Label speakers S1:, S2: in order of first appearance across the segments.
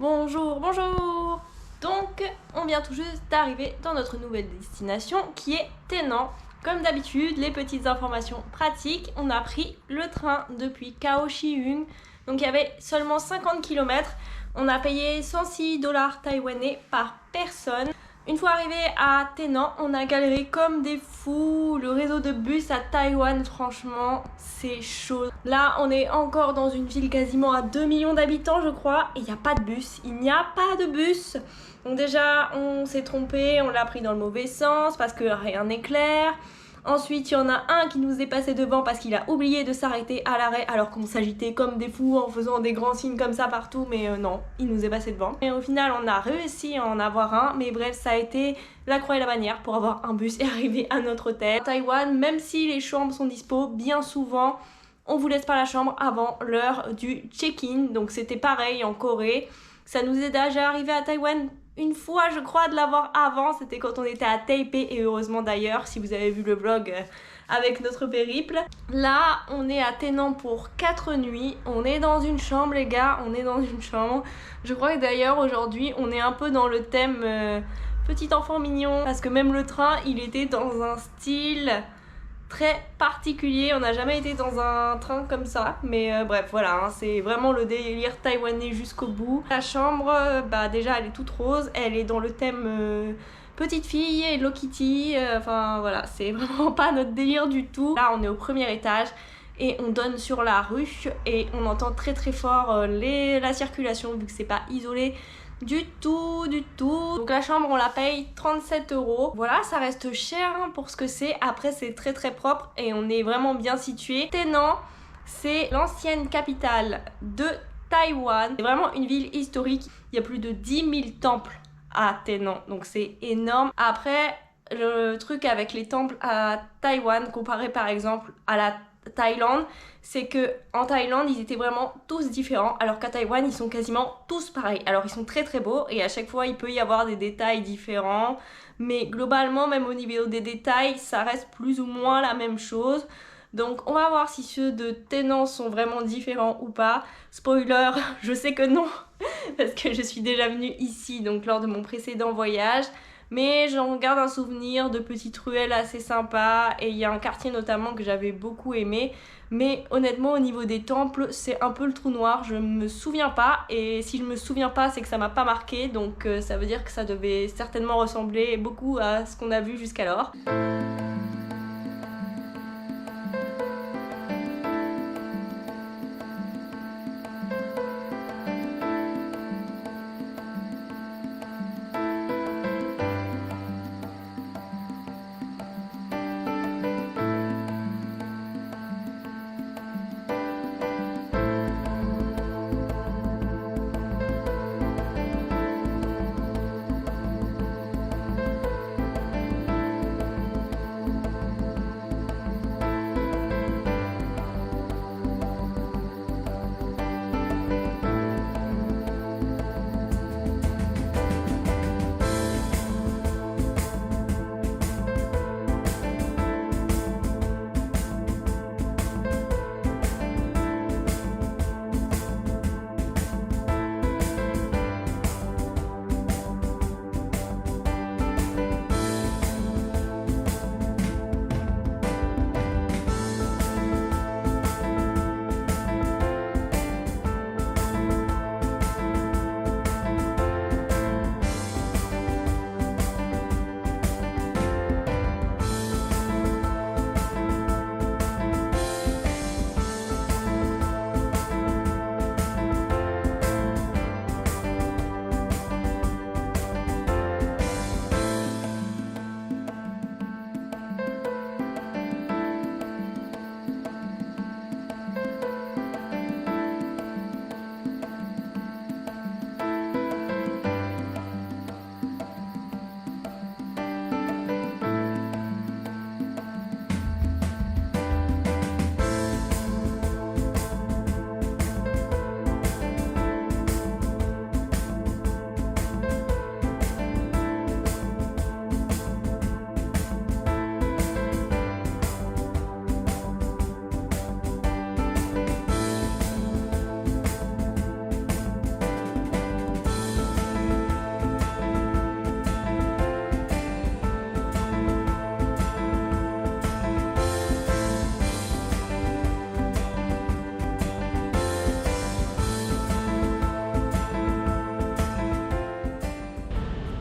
S1: Bonjour, bonjour. Donc, on vient tout juste d'arriver dans notre nouvelle destination qui est Tainan. Comme d'habitude, les petites informations pratiques, on a pris le train depuis Kaohsiung. Donc, il y avait seulement 50 km. On a payé 106 dollars taïwanais par personne. Une fois arrivé à Tainan, on a galéré comme des fous. Le réseau de bus à Taïwan, franchement, c'est chaud. Là, on est encore dans une ville quasiment à 2 millions d'habitants, je crois, et il n'y a pas de bus. Il n'y a pas de bus. Donc déjà, on s'est trompé, on l'a pris dans le mauvais sens parce que rien n'est clair. Ensuite, il y en a un qui nous est passé devant parce qu'il a oublié de s'arrêter à l'arrêt alors qu'on s'agitait comme des fous en faisant des grands signes comme ça partout, mais non, il nous est passé devant. Et au final, on a réussi à en avoir un, mais bref, ça a été la croix et la bannière pour avoir un bus et arriver à notre hôtel. À Taïwan, même si les chambres sont dispo, bien souvent, on vous laisse pas la chambre avant l'heure du check-in, donc c'était pareil en Corée. Ça nous est déjà arrivé à Taïwan une fois, je crois, de l'avoir avant, c'était quand on était à Taipei, et heureusement d'ailleurs, si vous avez vu le vlog avec notre périple. Là, on est à Tainan pour 4 nuits, on est dans une chambre les gars, on est dans une chambre. Je crois que d'ailleurs aujourd'hui, on est un peu dans le thème petit enfant mignon, parce que même le train, il était dans un style très particulier, on n'a jamais été dans un train comme ça, mais bref voilà, hein, c'est vraiment le délire taïwanais jusqu'au bout. La chambre, bah déjà elle est toute rose, elle est dans le thème petite fille, Hello Kitty, enfin voilà, c'est vraiment pas notre délire du tout. Là on est au premier étage et on donne sur la rue et on entend très très fort la circulation vu que c'est pas isolé du tout. Donc la chambre on la paye 37 €. Voilà, ça reste cher hein, pour ce que c'est. Après c'est très très propre et on est vraiment bien situé. Tainan, c'est l'ancienne capitale de Taïwan. C'est vraiment une ville historique. Il y a plus de 10 000 temples à Tainan, donc c'est énorme. Après, le truc avec les temples à Taïwan comparé par exemple à la Thaïlande, c'est que en Thaïlande ils étaient vraiment tous différents alors qu'à Taïwan ils sont quasiment tous pareils. Alors ils sont très très beaux et à chaque fois il peut y avoir des détails différents, mais globalement même au niveau des détails ça reste plus ou moins la même chose. Donc on va voir si ceux de Tainan sont vraiment différents ou pas. Spoiler, je sais que non parce que je suis déjà venue ici donc lors de mon précédent voyage. Mais j'en garde un souvenir de petites ruelles assez sympas et il y a un quartier notamment que j'avais beaucoup aimé. Mais honnêtement au niveau des temples c'est un peu le trou noir, je me souviens pas et si je me souviens pas c'est que ça m'a pas marqué donc ça veut dire que ça devait certainement ressembler beaucoup à ce qu'on a vu jusqu'alors.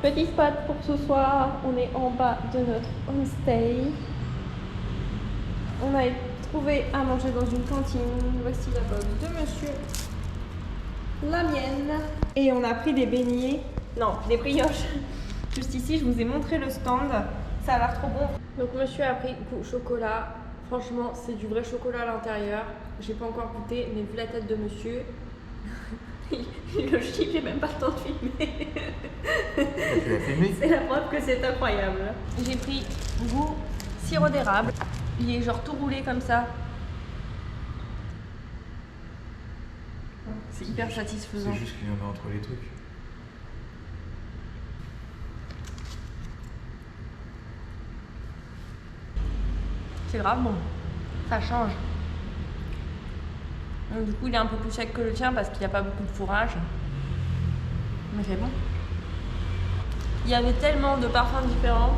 S1: Petit spot pour ce soir, on est en bas de notre homestay. On a trouvé à manger dans une cantine. Voici la box de monsieur. La mienne. Et on a pris des beignets, non, des brioches. Juste ici, je vous ai montré le stand. Ça a l'air trop bon. Donc monsieur a pris goût chocolat. Franchement, c'est du vrai chocolat à l'intérieur. J'ai pas encore goûté, mais vu la tête de monsieur, le chip, j'ai même pas le temps de filmer. C'est la preuve que c'est incroyable. J'ai pris goût sirop d'érable. Il est genre tout roulé comme ça. C'est hyper satisfaisant.
S2: C'est juste qu'il y en a entre les trucs.
S1: C'est grave bon. Ça change. Donc, du coup, il est un peu plus sec que le tien parce qu'il n'y a pas beaucoup de fourrage. Mais c'est bon. Il y avait tellement de parfums différents.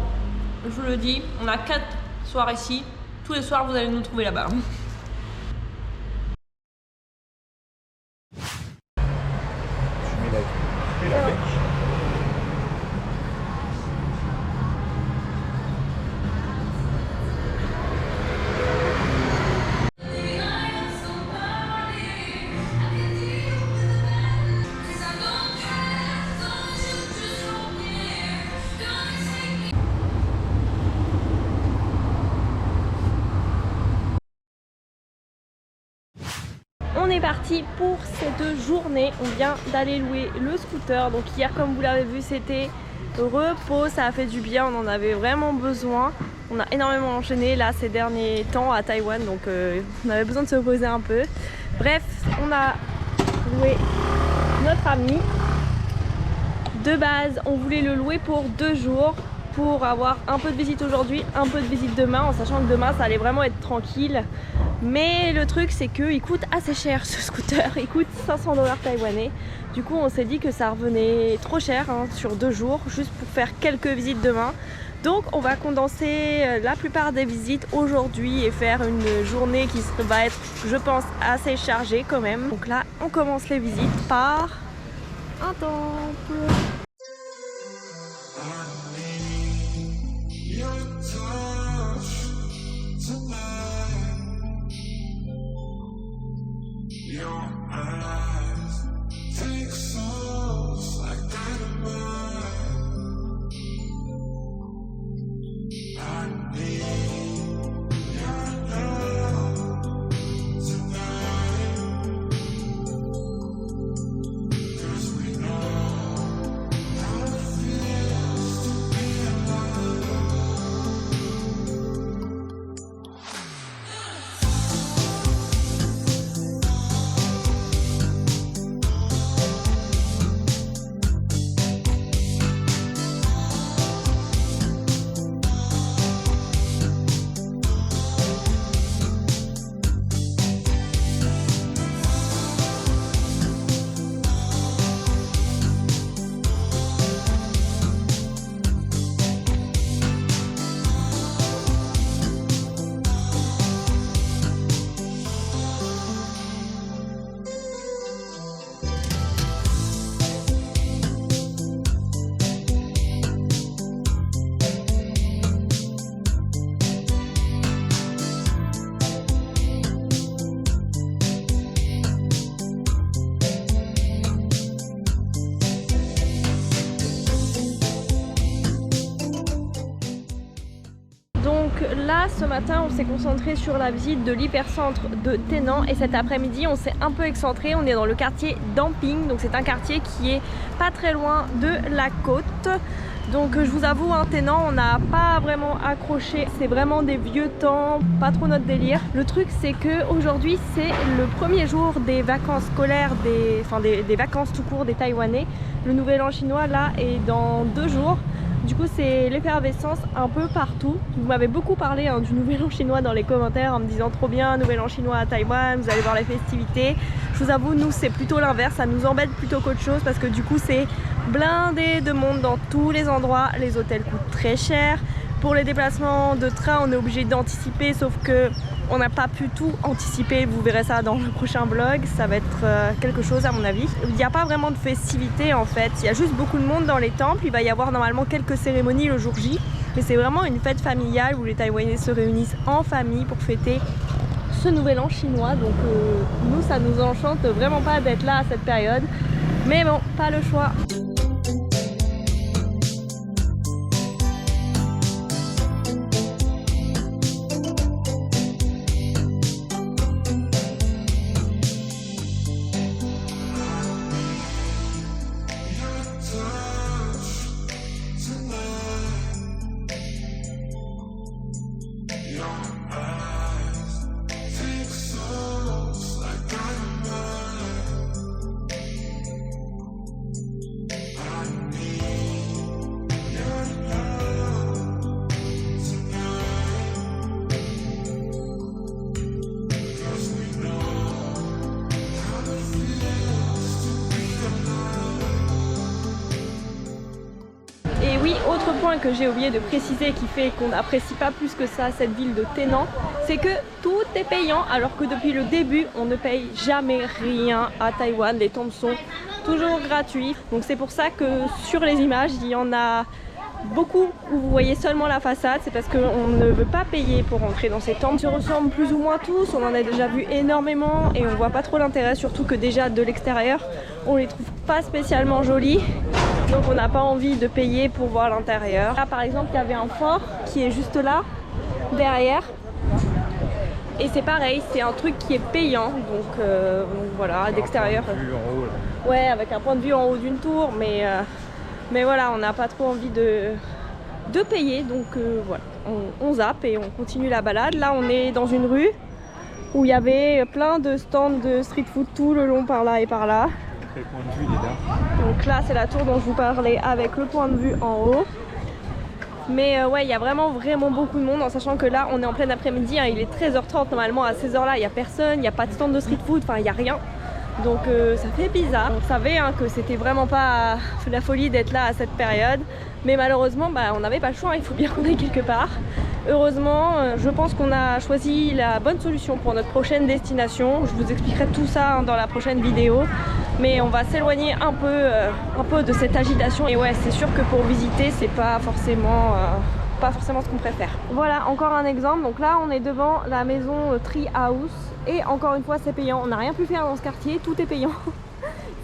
S1: Je vous le dis, on a 4 soirs ici. Tous les soirs, vous allez nous trouver là-bas.
S2: Je mets la pêche.
S1: On est parti pour cette journée. On vient d'aller louer le scooter. Donc hier, comme vous l'avez vu, c'était repos. Ça a fait du bien. On en avait vraiment besoin. On a énormément enchaîné là ces derniers temps à Taïwan. Donc on avait besoin de se reposer un peu. Bref, on a loué notre ami. De base, on voulait le louer pour 2 jours. Pour avoir un peu de visite aujourd'hui, un peu de visite demain, en sachant que demain ça allait vraiment être tranquille. Mais le truc c'est qu'il coûte assez cher ce scooter, il coûte 500 $ taïwanais. Du coup on s'est dit que ça revenait trop cher sur 2 jours, juste pour faire quelques visites demain. Donc on va condenser la plupart des visites aujourd'hui et faire une journée qui va être, je pense, assez chargée quand même. Donc là on commence les visites par un temple. Là, ce matin, on s'est concentré sur la visite de l'hypercentre de Tainan et cet après-midi, on s'est un peu excentré. On est dans le quartier d'Amping, donc c'est un quartier qui est pas très loin de la côte. Donc je vous avoue, Tainan, on n'a pas vraiment accroché. C'est vraiment des vieux temps, pas trop notre délire. Le truc, c'est que aujourd'hui, c'est le premier jour des vacances scolaires, des vacances tout court des Taïwanais. Le nouvel an chinois, là, est dans 2 jours. Du coup c'est l'effervescence un peu partout. Vous m'avez beaucoup parlé du nouvel an chinois dans les commentaires en me disant trop bien, nouvel an chinois à Taïwan, vous allez voir les festivités. Je vous avoue, nous c'est plutôt l'inverse, ça nous embête plutôt qu'autre chose parce que du coup c'est blindé de monde dans tous les endroits. Les hôtels coûtent très cher. Pour les déplacements de train, on est obligé d'anticiper, sauf que on n'a pas pu tout anticiper. Vous verrez ça dans le prochain vlog, ça va être quelque chose à mon avis. Il n'y a pas vraiment de festivité en fait, il y a juste beaucoup de monde dans les temples. Il va y avoir normalement quelques cérémonies le jour J, mais c'est vraiment une fête familiale où les Taïwanais se réunissent en famille pour fêter ce nouvel an chinois. Donc nous, ça nous enchante vraiment pas d'être là à cette période, mais bon, pas le choix. Et oui, autre point que j'ai oublié de préciser qui fait qu'on n'apprécie pas plus que ça cette ville de Tainan, c'est que tout est payant alors que depuis le début on ne paye jamais rien à Taïwan. Les temples sont toujours gratuits. Donc c'est pour ça que sur les images il y en a beaucoup où vous voyez seulement la façade, c'est parce qu'on ne veut pas payer pour entrer dans ces temples. Ils se ressemblent plus ou moins tous, on en a déjà vu énormément et on voit pas trop l'intérêt, surtout que déjà de l'extérieur on les trouve pas spécialement jolis, donc on n'a pas envie de payer pour voir l'intérieur. Là par exemple il y avait un fort qui est juste là derrière et c'est pareil, c'est un truc qui est payant, donc voilà, d'extérieur. Ouais, avec un point de vue en haut d'une tour, mais voilà, on n'a pas trop envie de payer, donc voilà, on zappe et on continue la balade. Là on est dans une rue où il y avait plein de stands de street food tout le long par là et par là.
S2: Quel point de vue, Léda?
S1: Donc là c'est la tour dont je vous parlais avec le point de vue en haut. Mais ouais, il y a vraiment beaucoup de monde, en sachant que là on est en plein après-midi, hein, il est 13h30, normalement à 16h là il n'y a personne, il n'y a pas de stand de street food, enfin il n'y a rien. Donc ça fait bizarre. On savait hein, que c'était vraiment pas la folie d'être là à cette période, mais malheureusement on n'avait pas le choix, il faut bien qu'on aille quelque part. Heureusement, je pense qu'on a choisi la bonne solution pour notre prochaine destination. Je vous expliquerai tout ça hein, dans la prochaine vidéo, mais on va s'éloigner un peu de cette agitation. Et ouais, c'est sûr que pour visiter, c'est pas forcément ce qu'on préfère. Voilà, encore un exemple. Donc là, on est devant la maison Tree House. Et encore une fois, c'est payant. On n'a rien pu faire dans ce quartier, tout est payant.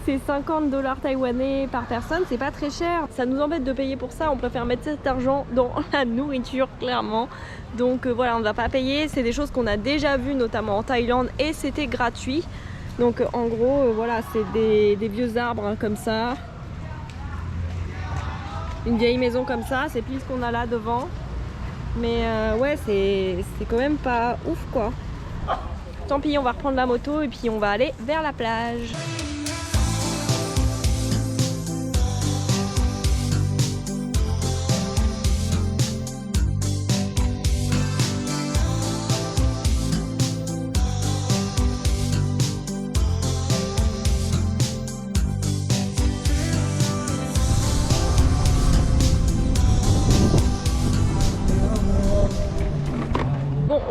S1: C'est 50 $ taïwanais par personne, c'est pas très cher. Ça nous embête de payer pour ça, on préfère mettre cet argent dans la nourriture, clairement. Donc voilà, on ne va pas payer. C'est des choses qu'on a déjà vues, notamment en Thaïlande, et c'était gratuit. Donc en gros, voilà, c'est des vieux arbres hein, comme ça. Une vieille maison comme ça, c'est pile ce qu'on a là devant. Mais ouais, c'est quand même pas ouf quoi. Tant pis, on va reprendre la moto et puis on va aller vers la plage.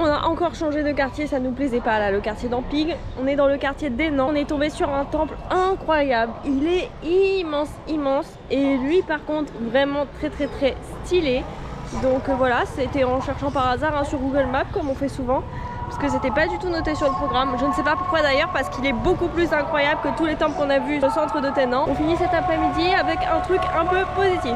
S1: On a encore changé de quartier, ça nous plaisait pas là, le quartier d'Amping. On est dans le quartier d'Henan. On est tombé sur un temple incroyable. Il est immense, immense. Et lui par contre, vraiment très stylé. Donc voilà, c'était en cherchant par hasard hein, sur Google Maps comme on fait souvent. Parce que c'était pas du tout noté sur le programme. Je ne sais pas pourquoi d'ailleurs, parce qu'il est beaucoup plus incroyable que tous les temples qu'on a vus au centre de Tainan. On finit cet après-midi avec un truc un peu positif.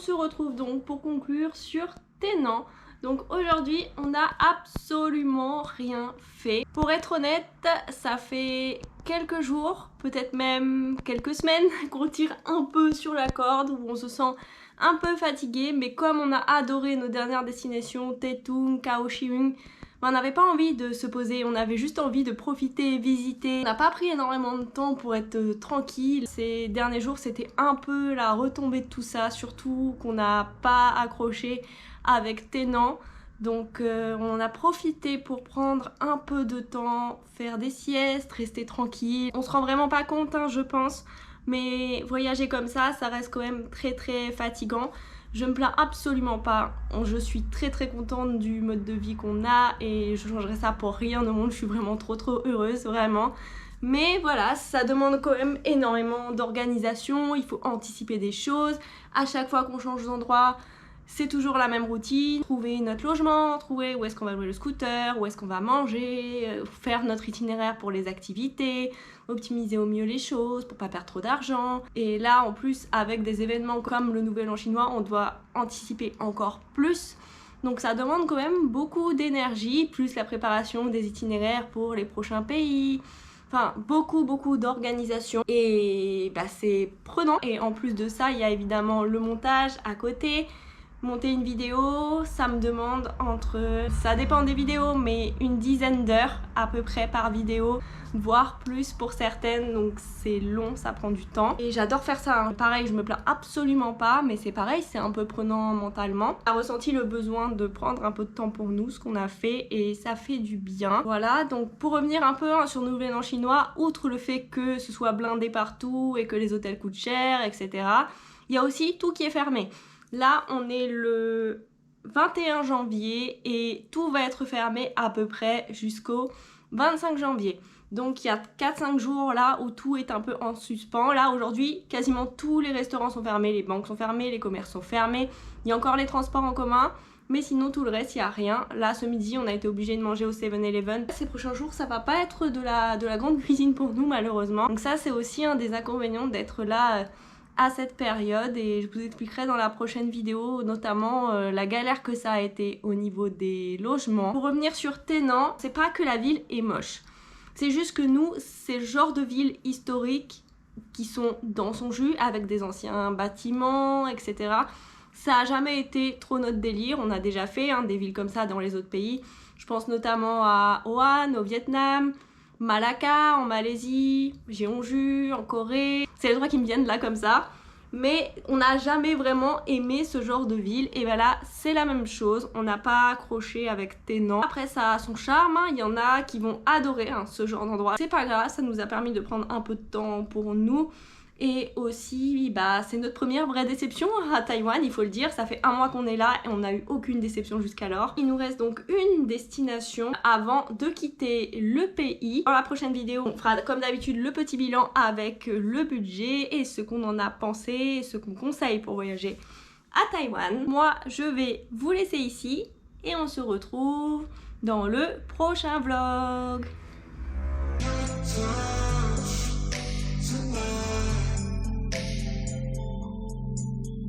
S1: se retrouve donc pour conclure sur Tainan. Donc aujourd'hui, on n'a absolument rien fait. Pour être honnête, ça fait quelques jours, peut-être même quelques semaines, qu'on tire un peu sur la corde, où on se sent un peu fatigué. Mais comme on a adoré nos dernières destinations, Taitung, Kaohsiung, on n'avait pas envie de se poser, on avait juste envie de profiter, visiter. On n'a pas pris énormément de temps pour être tranquille. Ces derniers jours, c'était un peu la retombée de tout ça, surtout qu'on n'a pas accroché avec Tainan. Donc on a profité pour prendre un peu de temps, faire des siestes, rester tranquille. On se rend vraiment pas compte, hein, je pense, mais voyager comme ça reste quand même très fatigant. Je me plains absolument pas, je suis très contente du mode de vie qu'on a et je changerais ça pour rien au monde, je suis vraiment trop heureuse, vraiment. Mais voilà, ça demande quand même énormément d'organisation, il faut anticiper des choses. À chaque fois qu'on change d'endroit, c'est toujours la même routine, trouver notre logement, trouver où est-ce qu'on va louer le scooter, où est-ce qu'on va manger, faire notre itinéraire pour les activités, optimiser au mieux les choses pour pas perdre trop d'argent. Et là en plus avec des événements comme le Nouvel An chinois, on doit anticiper encore plus. Donc ça demande quand même beaucoup d'énergie, plus la préparation des itinéraires pour les prochains pays. Enfin, beaucoup d'organisation et c'est prenant. Et en plus de ça, il y a évidemment le montage à côté. Monter une vidéo, ça me demande ça dépend des vidéos, mais une dizaine d'heures à peu près par vidéo, voire plus pour certaines, donc c'est long, ça prend du temps. Et j'adore faire ça, hein. Pareil, je me plains absolument pas, mais c'est pareil, c'est un peu prenant mentalement. On a ressenti le besoin de prendre un peu de temps pour nous, ce qu'on a fait, et ça fait du bien. Voilà, donc pour revenir un peu sur Nouvel An chinois, outre le fait que ce soit blindé partout et que les hôtels coûtent cher, etc., il y a aussi tout qui est fermé. Là, on est le 21 janvier et tout va être fermé à peu près jusqu'au 25 janvier. Donc il y a 4-5 jours là où tout est un peu en suspens. Là aujourd'hui, quasiment tous les restaurants sont fermés, les banques sont fermées, les commerces sont fermés. Il y a encore les transports en commun, mais sinon tout le reste, il n'y a rien. Là ce midi, on a été obligé de manger au 7-Eleven. Ces prochains jours, ça va pas être de la grande cuisine pour nous malheureusement. Donc ça c'est aussi un des inconvénients d'être là à cette période et je vous expliquerai dans la prochaine vidéo notamment la galère que ça a été au niveau des logements. Pour revenir sur Tainan, c'est pas que la ville est moche, c'est juste que nous, c'est le genre de ville historique qui sont dans son jus avec des anciens bâtiments, etc. Ça a jamais été trop notre délire, on a déjà fait des villes comme ça dans les autres pays. Je pense notamment à Hoa An au Vietnam, Malacca en Malaisie, Jeonju en Corée. C'est les trois qui me viennent là comme ça. Mais on n'a jamais vraiment aimé ce genre de ville. Et là, c'est la même chose. On n'a pas accroché avec Tainan. Après, ça a son charme. Il y en a qui vont adorer ce genre d'endroit. C'est pas grave, ça nous a permis de prendre un peu de temps pour nous. Et aussi, c'est notre première vraie déception à Taïwan, il faut le dire. Ça fait 1 mois qu'on est là et on n'a eu aucune déception jusqu'alors. Il nous reste donc une destination avant de quitter le pays. Dans la prochaine vidéo, on fera comme d'habitude le petit bilan avec le budget et ce qu'on en a pensé et ce qu'on conseille pour voyager à Taïwan. Moi, je vais vous laisser ici et on se retrouve dans le prochain vlog.